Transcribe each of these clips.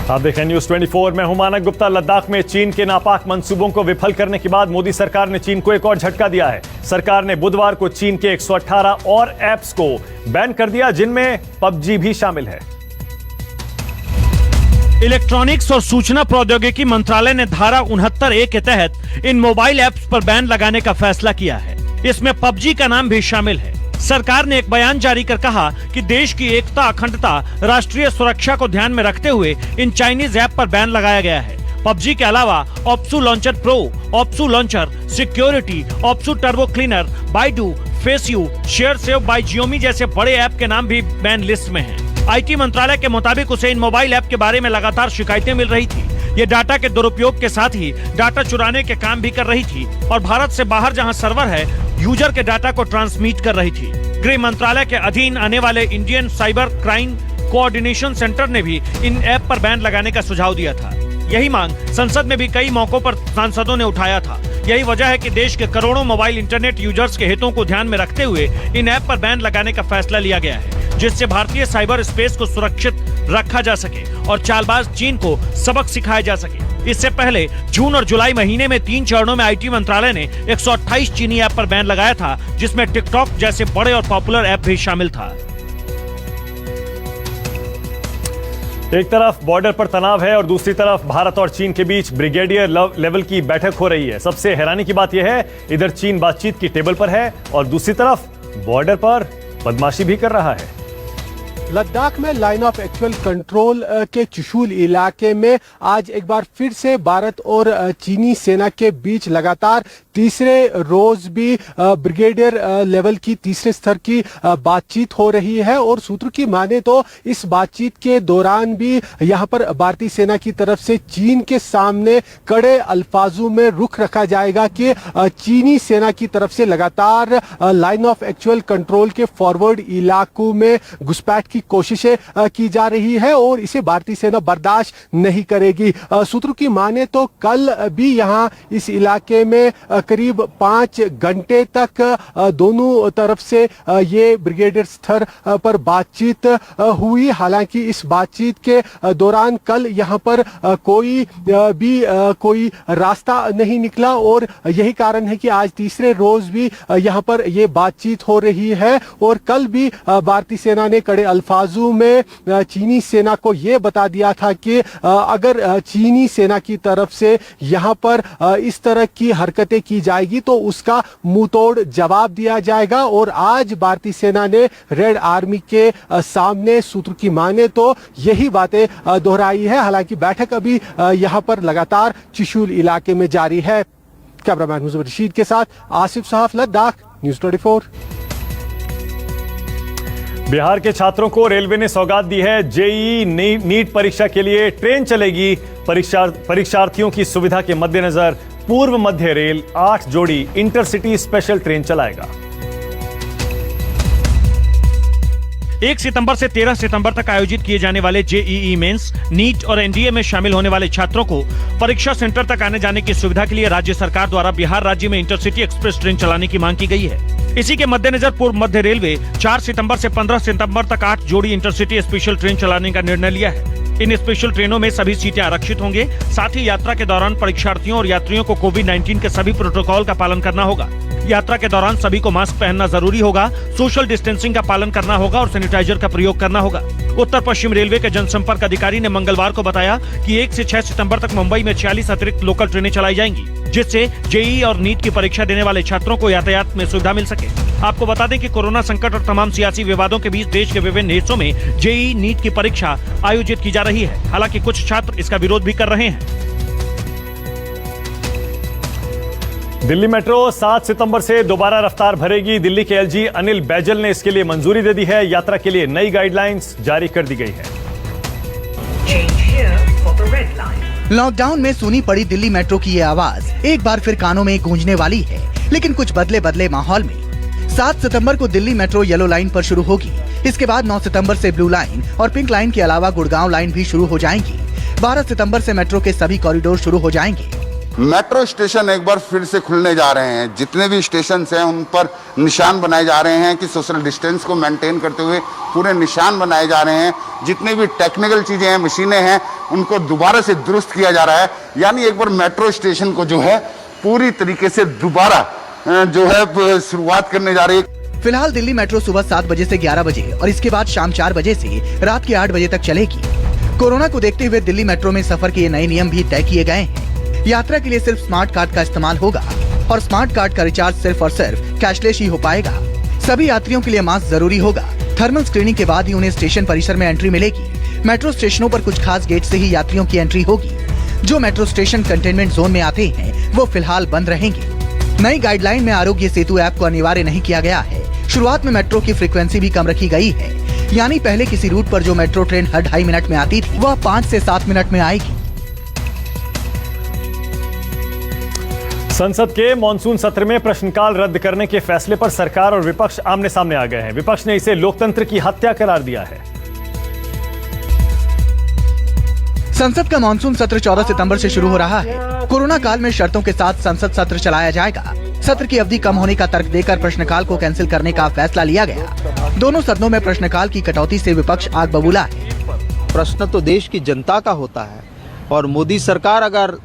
आप देखें न्यूज 24 में हूं मानक गुप्ता। लद्दाख में चीन के नापाक मंसूबों को विफल करने के बाद मोदी सरकार ने चीन को एक और झटका दिया है। सरकार ने बुधवार को चीन के 118 और ऐप्स को बैन कर दिया, जिनमें पबजी भी शामिल है। इलेक्ट्रॉनिक्स और सूचना प्रौद्योगिकी मंत्रालय ने धारा 69(a) के तहत इन मोबाइल ऐप्स पर बैन लगाने का फैसला किया है। इसमें पबजी का नाम भी शामिल है। सरकार ने एक बयान जारी कर कहा कि देश की एकता, अखंडता, राष्ट्रीय सुरक्षा को ध्यान में रखते हुए इन चाइनीज ऐप पर बैन लगाया गया है। पबजी के अलावा APUS launcher pro, APUS launcher, security, APUS turbo cleaner, Baidu, FaceU, share save by Xiaomi जैसे बड़े ऐप के नाम भी बैन लिस्ट में हैं। आईटी मंत्रालय के मुताबिक उसे इन मोबाइल ऐप के बारे में लगातार शिकायतें मिल रही थी। ये डाटा के दुरुपयोग के साथ ही डाटा चुराने के काम भी कर रही थी और भारत से बाहर जहां सर्वर है, यूजर के डाटा को ट्रांसमिट कर रही थी। गृह मंत्रालय के अधीन आने वाले Indian cyber crime coordination centre ने भी इन ऐप पर बैन लगाने का सुझाव दिया था। यही मांग संसद में भी कई मौकों पर सांसदों ने उठाया था। यही वजह है कि देश के करोड़ों मोबाइल इंटरनेट यूजर्स के हितों को ध्यान में रखते हुए इन ऐप पर बैन लगाने का फैसला लिया गया है, जिससे भारतीय साइबर स्पेस को सुरक्षित रखा जा सके और चालबाज चीन को सबक सिखाया जा सके। इससे पहले जून और जुलाई महीने में 3 चरणों में आईटी मंत्रालय ने 128 चीनी ऐप पर बैन लगाया था, जिसमें टिकटॉक जैसे बड़े और पॉपुलर ऐप भी शामिल था। एक तरफ बॉर्डर पर तनाव है और दूसरी तरफ भारत और चीन के बीच ब्रिगेडियर लेवल की बैठक हो रही है। सबसे हैरानी की बात यह है, इधर चीन बातचीत की टेबल पर है और दूसरी तरफ बॉर्डर पर बदमाशी भी कर रहा है। लद्दाख में लाइन ऑफ एक्चुअल कंट्रोल के चुशूल इलाके में आज एक बार फिर से भारत और चीनी सेना के बीच लगातार तीसरे रोज भी ब्रिगेडियर लेवल की तीसरे स्तर की बातचीत हो रही है और सूत्रों की माने तो इस बातचीत के दौरान भी यहां पर भारतीय सेना की तरफ से चीन के सामने कड़े अल्फाजों में रुख रखा जाएगा कि चीनी सेना की तरफ से लगातार लाइन ऑफ एक्चुअल कंट्रोल के फॉरवर्ड इलाकों में घुसपैठ की कोशिशें की जा रही है और इसे भारतीय सेना बर्दाश्त नहीं करेगी। सूत्रों की माने तो कल भी यहां इस इलाके में करीब 5 घंटे तक दोनों तरफ से ये ब्रिगेडियर स्तर पर बातचीत हुई। हालांकि इस बातचीत के दौरान कल यहां पर कोई रास्ता नहीं निकला और यही कारण है कि आज तीसरे रोज भी यहां पर ये बातचीत हो रही है और कल भी भारतीय सेना ने कड़े अल्फाजों में चीनी सेना को यह बता दिया था कि अगर चीनी सेना की तरफ से यहां पर इस तरह की हरकतें की जाएगी तो उसका मुंहतोड़ जवाब दिया जाएगा। और आज भारतीय सेना ने रेड आर्मी के सामने सूत्र की माने तो यही बातें दोहराई है। हालांकि बैठक अभी यहां पर लगातार चुशूल इलाके में जारी है। कैमरामैन मुजफ्फर रशीद के साथ आसिफ साहब, लद्दाख, न्यूज 24। बिहार के छात्रों को रेलवे ने सौगात दी है। जेईई नीट परीक्षा के लिए ट्रेन चलेगी। परीक्षार्थियों की सुविधा के मद्देनजर पूर्व मध्य रेल 8 जोड़ी इंटरसिटी स्पेशल ट्रेन चलाएगा। 1 सितंबर से 13 सितंबर तक आयोजित किए जाने वाले जेईई मेंस, नीट और एनडीए में शामिल होने वाले छात्रों को परीक्षा सेंटर तक आने जाने की सुविधा के लिए राज्य सरकार द्वारा बिहार राज्य में इंटरसिटी एक्सप्रेस ट्रेन चलाने की मांग की गई है। इसी के मद्देनजर पूर्व मध्य रेलवे 4 सितंबर से 15 सितंबर तक 8 जोड़ी इंटरसिटी स्पेशल ट्रेन चलाने का निर्णय लिया है। इन स्पेशल ट्रेनों में सभी सीटें आरक्षित होंगे। साथ ही यात्रा के दौरान परीक्षार्थियों और यात्रियों को कोविड-19 के सभी प्रोटोकॉल का पालन करना होगा। यात्रा के दौरान सभी को मास्क पहनना जरूरी होगा, सोशल डिस्टेंसिंग का पालन करना होगा और सैनिटाइजर का प्रयोग करना होगा। उत्तर पश्चिम रेलवे के जनसंपर्क अधिकारी ने मंगलवार को बताया कि 1 से 6 सितंबर तक मुंबई में 46 अतिरिक्त लोकल ट्रेनें चलाई जाएंगी, जिससे जेईई और नीट की परीक्षा देने वाले छात्रों को यातायात में सुविधा मिल सके। आपको बता दें कि कोरोना संकट और तमाम सियासी विवादों के बीच देश के विभिन्न हिस्सों में जेईई नीट की परीक्षा आयोजित की जा रही है। हालांकि कुछ छात्र इसका विरोध भी कर रहे हैं। दिल्ली मेट्रो 7 सितंबर से दोबारा रफ्तार भरेगी। दिल्ली के एलजी अनिल बैजल ने इसके लिए मंजूरी दे दी है। यात्रा के लिए नई गाइडलाइंस जारी कर दी गई है। लॉकडाउन में सुनी पड़ी दिल्ली मेट्रो की ये आवाज एक बार फिर कानों में गूंजने वाली है, लेकिन कुछ बदले माहौल में। 7 सितंबर को दिल्ली मेट्रो येलो लाइन पर शुरू होगी। इसके बाद 9 सितंबर से ब्लू लाइन और पिंक लाइन के अलावा गुड़गांव लाइन भी शुरू हो जाएंगी। 12 सितंबर से मेट्रो के सभी कॉरिडोर शुरू हो जाएंगे। मेट्रो स्टेशन एक बार फिर से खुलने जा रहे हैं। जितने भी स्टेशन हैं उन पर निशान बनाए जा रहे हैं कि सोशल डिस्टेंस को मेंटेन करते हुए पूरे निशान बनाए जा रहे हैं। जितनी भी टेक्निकल चीज़ें हैं, मशीनें हैं, उनको दोबारा से दुरुस्त किया जा रहा है। यानी एक बार मेट्रो स्टेशन को जो है पूरी तरीके से दोबारा जो है शुरुआत करने जा रही है। फिलहाल दिल्ली मेट्रो सुबह 7 बजे से 11 बजे और इसके बाद शाम 4 बजे से रात के 8 बजे तक चलेगी। कोरोना को देखते हुए दिल्ली मेट्रो में सफर के नए नियम भी तय किए गए हैं। यात्रा के लिए सिर्फ स्मार्ट कार्ड का इस्तेमाल होगा और स्मार्ट कार्ड का रिचार्ज सिर्फ और सिर्फ कैशलेस ही हो पाएगा। सभी यात्रियों के लिए मास्क जरूरी होगा। थर्मल स्क्रीनिंग के बाद ही उन्हें स्टेशन परिसर में एंट्री मिलेगी। मेट्रो स्टेशनों पर कुछ खास गेट से ही यात्रियों की एंट्री होगी। जो मेट्रो स्टेशन कंटेनमेंट जोन में आते हैं वो फिलहाल बंद रहेंगे। नई गाइडलाइन में आरोग्य सेतु ऐप को अनिवार्य नहीं किया गया है। शुरुआत में मेट्रो की फ्रीक्वेंसी भी कम रखी गई है, यानी पहले किसी रूट पर जो मेट्रो ट्रेन हर 2.5 मिनट में आती थी वह 5 से 7 मिनट में आएगी। संसद के मॉनसून सत्र में प्रश्नकाल रद्द करने के फैसले पर सरकार और विपक्ष आमने सामने आ गए हैं। विपक्ष ने इसे लोकतंत्र की हत्या करार दिया है। संसद का मॉनसून सत्र 14 सितंबर से शुरू हो रहा है। कोरोना काल में शर्तों के साथ संसद सत्र चलाया जाएगा। सत्र की अवधि कम होने का तर्क देकर प्रश्नकाल को कैंसिल करने का फैसला लिया गया। दोनों सदनों में प्रश्नकाल की कटौती से विपक्ष आग बबूला है। प्रश्न तो देश की जनता का होता है और मोदी सरकार अगर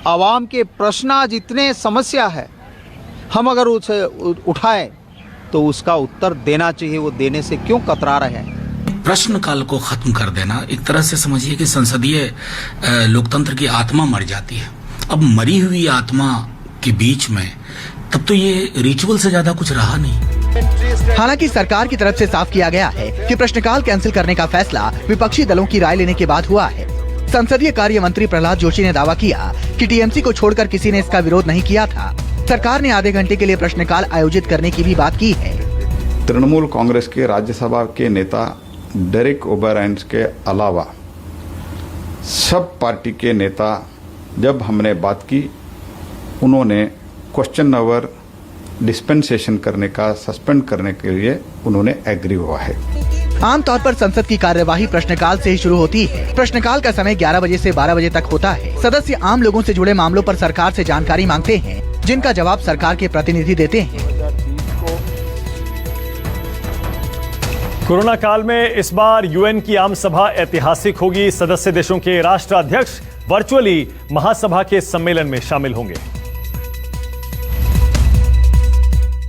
आवाम के प्रश्न आज इतने समस्या है, हम अगर उसे उठाएं तो उसका उत्तर देना चाहिए। वो देने से क्यों कतरा रहे हैं? प्रश्नकाल को खत्म कर देना एक तरह से समझिए कि संसदीय लोकतंत्र की आत्मा मर जाती है। अब मरी हुई आत्मा के बीच में तब तो ये रिचुअल से ज्यादा कुछ रहा नहीं। हालांकि सरकार की तरफ से साफ किया गया है कि प्रश्नकाल कैंसिल करने का फैसला विपक्षी दलों की राय लेने के बाद हुआ है। संसदीय कार्य मंत्री प्रहलाद जोशी ने दावा किया कि टीएमसी को छोड़कर किसी ने इसका विरोध नहीं किया था। सरकार ने आधे घंटे के लिए प्रश्नकाल आयोजित करने की भी बात की है। तृणमूल कांग्रेस के राज्यसभा के नेता डेरेक ओब्रायन के अलावा सब पार्टी के नेता जब हमने बात की, उन्होंने क्वेश्चन आवर डिस्पेंसेशन करने का, सस्पेंड करने के लिए उन्होंने एग्री हुआ है। आमतौर पर संसद की कार्यवाही प्रश्नकाल से ही शुरू होती है। प्रश्नकाल का समय 11 बजे से 12 बजे तक होता है। सदस्य आम लोगों से जुड़े मामलों पर सरकार से जानकारी मांगते हैं, जिनका जवाब सरकार के प्रतिनिधि देते हैं। कोरोना काल में इस बार यूएन की आम सभा ऐतिहासिक होगी। सदस्य देशों के राष्ट्राध्यक्ष वर्चुअली महासभा के सम्मेलन में शामिल होंगे।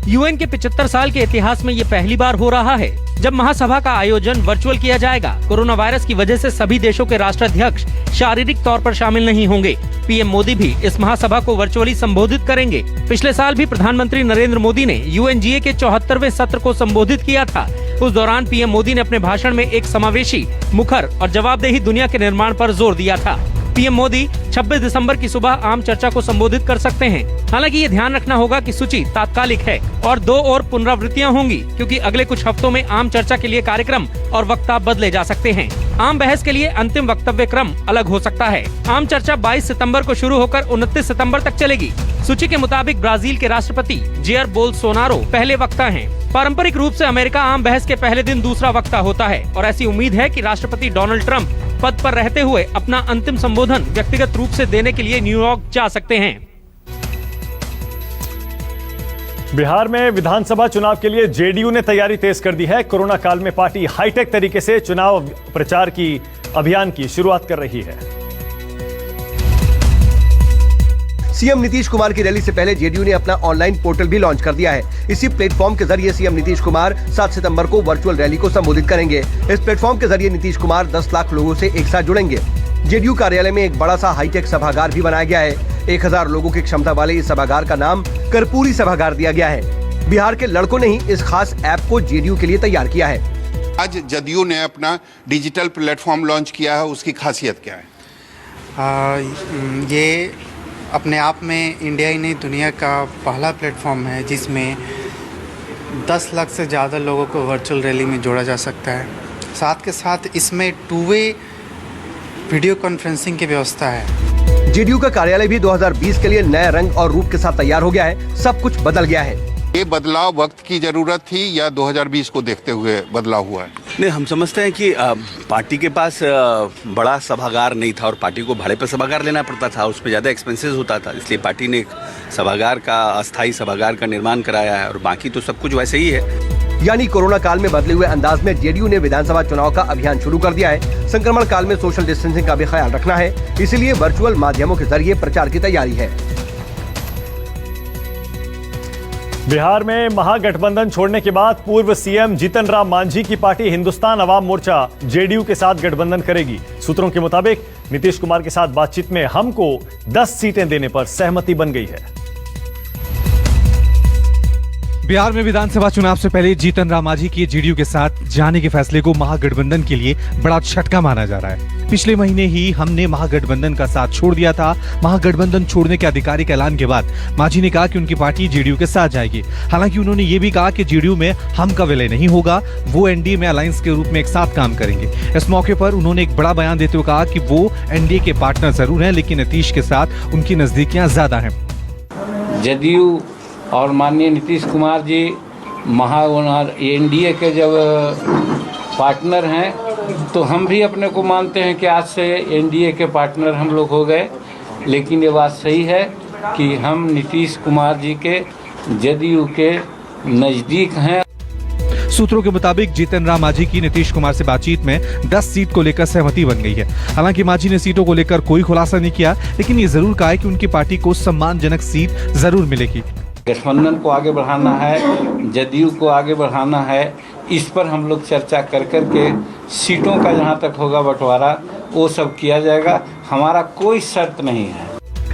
यूएन के 75 साल के इतिहास में ये पहली बार हो रहा है जब महासभा का आयोजन वर्चुअल किया जाएगा। कोरोना वायरस की वजह से सभी देशों के राष्ट्राध्यक्ष शारीरिक तौर पर शामिल नहीं होंगे। पीएम मोदी भी इस महासभा को वर्चुअली संबोधित करेंगे। पिछले साल भी प्रधानमंत्री नरेंद्र मोदी ने यूएनजीए के 74वें सत्र को संबोधित किया था। उस दौरान पीएम मोदी ने अपने भाषण में एक समावेशी, मुखर और जवाबदेही दुनिया के निर्माण पर जोर दिया था। पीएम मोदी 26 दिसंबर की सुबह आम चर्चा को संबोधित कर सकते हैं। हालांकि ये ध्यान रखना होगा कि सूची तात्कालिक है और 2 और पुनरावृत्तियां होंगी, क्योंकि अगले कुछ हफ्तों में आम चर्चा के लिए कार्यक्रम और वक्ता बदले जा सकते हैं। आम बहस के लिए अंतिम वक्तव्य क्रम अलग हो सकता है। आम चर्चा 22 सितंबर को शुरू होकर 29 सितंबर तक चलेगी। सूची के मुताबिक ब्राजील के राष्ट्रपति जेयर बोल्सोनारो पहले वक्ता हैं। पारंपरिक रूप से अमेरिका आम बहस के पहले दिन दूसरा वक्ता होता है और ऐसी उम्मीद है कि राष्ट्रपति डोनाल्ड ट्रंप पद पर रहते हुए अपना अंतिम संबोधन व्यक्तिगत रूप से देने के लिए न्यूयॉर्क जा सकते हैं। बिहार में विधानसभा चुनाव के लिए जेडीयू ने तैयारी तेज कर दी है। कोरोना काल में पार्टी हाईटेक तरीके से चुनाव प्रचार की अभियान की शुरुआत कर रही है। सीएम नीतीश कुमार की रैली से पहले जेडीयू ने अपना ऑनलाइन पोर्टल भी लॉन्च कर दिया है। इसी प्लेटफॉर्म के जरिए सीएम नीतीश कुमार 7 सितंबर को वर्चुअल रैली को संबोधित करेंगे। इस प्लेटफॉर्म के जरिए नीतीश कुमार 10 लाख लोगों से एक साथ जुड़ेंगे। जेडीयू कार्यालय में एक बड़ा सा हाईटेक सभागार भी बनाया गया है। 1000 लोगों की क्षमता वाले इस सभागार का नाम कर्पूरी सभागार दिया गया है। बिहार के लड़कों ने ही इस खास ऐप को जेडीयू के लिए तैयार किया है। आज जदयू ने अपना डिजिटल प्लेटफॉर्म लॉन्च किया है, उसकी खासियत क्या है? ये अपने आप में इंडिया ही नहीं दुनिया का पहला प्लेटफॉर्म है जिसमें 10 लाख से ज़्यादा लोगों को वर्चुअल रैली में जोड़ा जा सकता है। साथ के साथ इसमें 2-वे वीडियो कॉन्फ्रेंसिंग की व्यवस्था है। जेडीयू का कार्यालय भी 2020 के लिए नए रंग और रूप के साथ तैयार हो गया है। सब कुछ बदल गया है। ये बदलाव वक्त की जरूरत थी या 2020 को देखते हुए बदलाव हुआ है? नहीं, हम समझते हैं कि पार्टी के पास बड़ा सभागार नहीं था और पार्टी को भाड़े पर सभागार लेना पड़ता था, उस पर ज़्यादा एक्सपेंसेस होता था, इसलिए पार्टी ने एक सभागार का, अस्थायी सभागार का निर्माण कराया है और बाकी तो सब कुछ वैसे ही है। यानी कोरोना काल में बदले हुए अंदाज में जेडीयू ने विधानसभा चुनाव का अभियान शुरू कर दिया है। संक्रमण काल में सोशल डिस्टेंसिंग का भी ख्याल रखना है, इसीलिए वर्चुअल माध्यमों के जरिए प्रचार की तैयारी है। बिहार में महागठबंधन छोड़ने के बाद पूर्व सीएम जीतन राम मांझी की पार्टी हिंदुस्तान अवाम मोर्चा जेडीयू के साथ गठबंधन करेगी। सूत्रों के मुताबिक नीतीश कुमार के साथ बातचीत में हमको 10 सीटें देने पर सहमति बन गई है। बिहार में विधानसभा चुनाव से पहले जीतन राम मांझी के जेडीयू के साथ जाने के फैसले को महागठबंधन के लिए बड़ा झटका माना जा रहा है। पिछले महीने ही हमने महागठबंधन का साथ छोड़ दिया था। महागठबंधन छोड़ने के आधिकारिक ऐलान के बाद मांझी ने कहा कि उनकी पार्टी जेडीयू के साथ जाएगी। हालांकि उन्होंने ये भी कहा कि जेडीयू में हम का विलय नहीं होगा, वो एनडीए में अलायंस के रूप में एक साथ काम करेंगे। इस मौके पर उन्होंने एक बड़ा बयान देते हुए कहा कि वो एनडीए के पार्टनर जरूर हैं, लेकिन नीतीश के साथ उनकी नजदीकियां ज्यादा हैं। जेडीयू और माननीय नीतीश कुमार जी एनडीए के जब पार्टनर हैं, तो हम भी अपने को मानते हैं कि आज से एनडीए के पार्टनर हम लोग हो गए। लेकिन ये बात सही है कि हम नीतीश कुमार जी के जेडीयू के नज़दीक हैं। सूत्रों के मुताबिक जीतन राम मांझी की नीतीश कुमार से बातचीत में 10 सीट को लेकर सहमति बन गई है। हालांकि मांझी ने सीटों को लेकर कोई खुलासा नहीं किया, लेकिन ये जरूर कहा है कि उनकी पार्टी को सम्मानजनक सीट जरूर मिलेगी। गठबंधन को आगे बढ़ाना है, जेडीयू को आगे बढ़ाना है, इस पर हम लोग चर्चा कर के सीटों का जहां तक होगा बंटवारा वो सब किया जाएगा। हमारा कोई शर्त नहीं है।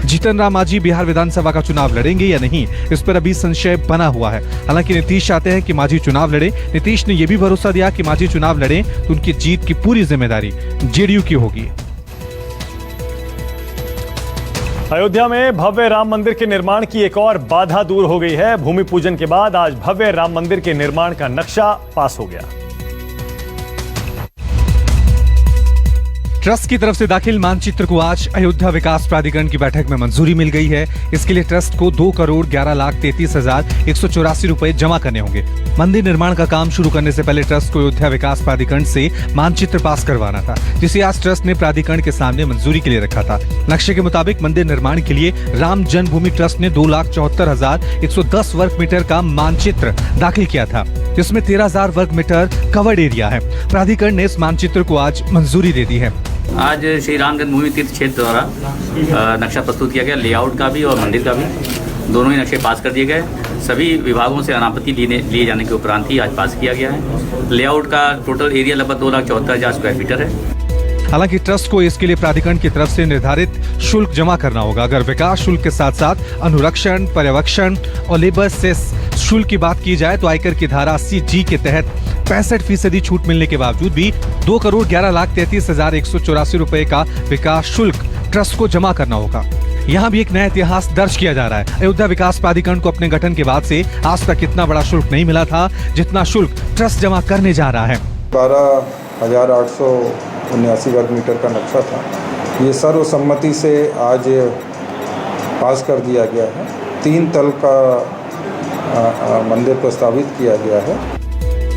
जीतन राम मांझी बिहार विधानसभा का चुनाव लड़ेंगे या नहीं, इस पर अभी संशय बना हुआ है। हालांकि नीतीश चाहते हैं कि मांझी चुनाव लड़े। नीतीश ने यह भी भरोसा दिया कि मांझी चुनाव लड़े तो उनकी जीत की पूरी जिम्मेदारी जेडीयू की होगी। अयोध्या में भव्य राम मंदिर के निर्माण की एक और बाधा दूर हो गई है। भूमि पूजन के बाद आज भव्य राम मंदिर के निर्माण का नक्शा पास हो गया। ट्रस्ट की तरफ से दाखिल मानचित्र को आज अयोध्या विकास प्राधिकरण की बैठक में मंजूरी मिल गई है। इसके लिए ट्रस्ट को 2,11,33,184 रुपए जमा करने होंगे। मंदिर निर्माण का काम शुरू करने से पहले ट्रस्ट को अयोध्या विकास प्राधिकरण से मानचित्र पास करवाना था, जिसे आज ट्रस्ट ने प्राधिकरण के सामने मंजूरी के लिए रखा था। नक्शे के मुताबिक मंदिर निर्माण के लिए राम जन्मभूमि ट्रस्ट ने 2,74,110 वर्ग मीटर का मानचित्र दाखिल किया था, जिसमें 13,000 वर्ग मीटर कवर्ड एरिया है। प्राधिकरण ने इस मानचित्र को आज मंजूरी दे दी है। आज श्री राम जन्मभूमि तीर्थ क्षेत्र द्वारा नक्शा प्रस्तुत किया गया, लेआउट का भी और मंदिर का भी, दोनों ही नक्शे पास कर दिए गए। सभी विभागों से अनापत्ति लिए जाने के उपरांत ही आज पास किया गया है। लेआउट का टोटल एरिया लगभग 2,74,000 स्क्वायर मीटर है। हालांकि ट्रस्ट को इसके लिए प्राधिकरण की तरफ से निर्धारित शुल्क जमा करना होगा। अगर विकास शुल्क के साथ साथ अनुरक्षण, पर्यवेक्षण और लेबर सेस शुल्क की बात की जाए तो आयकर की धारा 80G के तहत 65% छूट मिलने के बावजूद भी 2,11,33,184 रुपए का विकास शुल्क ट्रस्ट को जमा करना होगा। यहाँ भी एक नया इतिहास दर्ज किया जा रहा है। अयोध्या विकास प्राधिकरण को अपने गठन के बाद से आज तक इतना बड़ा शुल्क नहीं मिला था जितना शुल्क ट्रस्ट जमा करने जा रहा है। 12,879 वर्ग मीटर का नक्शा था, ये सर्वसम्मति से आज पास कर दिया गया है। 3 तल का मंदिर प्रस्तावित किया गया है।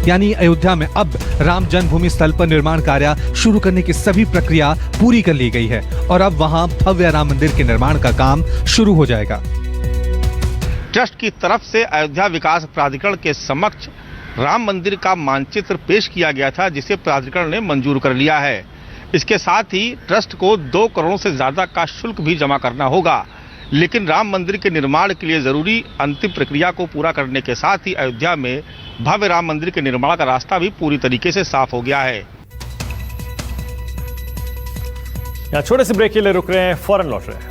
यानी अयोध्या में अब राम जन्मभूमि स्थल पर निर्माण कार्य शुरू करने की सभी प्रक्रिया पूरी कर ली गई है और अब वहां भव्य राम मंदिर के निर्माण का काम शुरू हो जाएगा। ट्रस्ट की तरफ से अयोध्या विकास प्राधिकरण के समक्ष राम मंदिर का मानचित्र पेश किया गया था, जिसे प्राधिकरण ने मंजूर कर लिया है। इसके साथ ही ट्रस्ट को 2 करोड़ से ज्यादा का शुल्क भी जमा करना होगा। लेकिन राम मंदिर के निर्माण के लिए जरूरी अंतिम प्रक्रिया को पूरा करने के साथ ही अयोध्या में भव्य राम मंदिर के निर्माण का रास्ता भी पूरी तरीके से साफ हो गया है। यहाँ छोटे से ब्रेक के लिए रुक रहे हैं, फौरन लौट रहे हैं।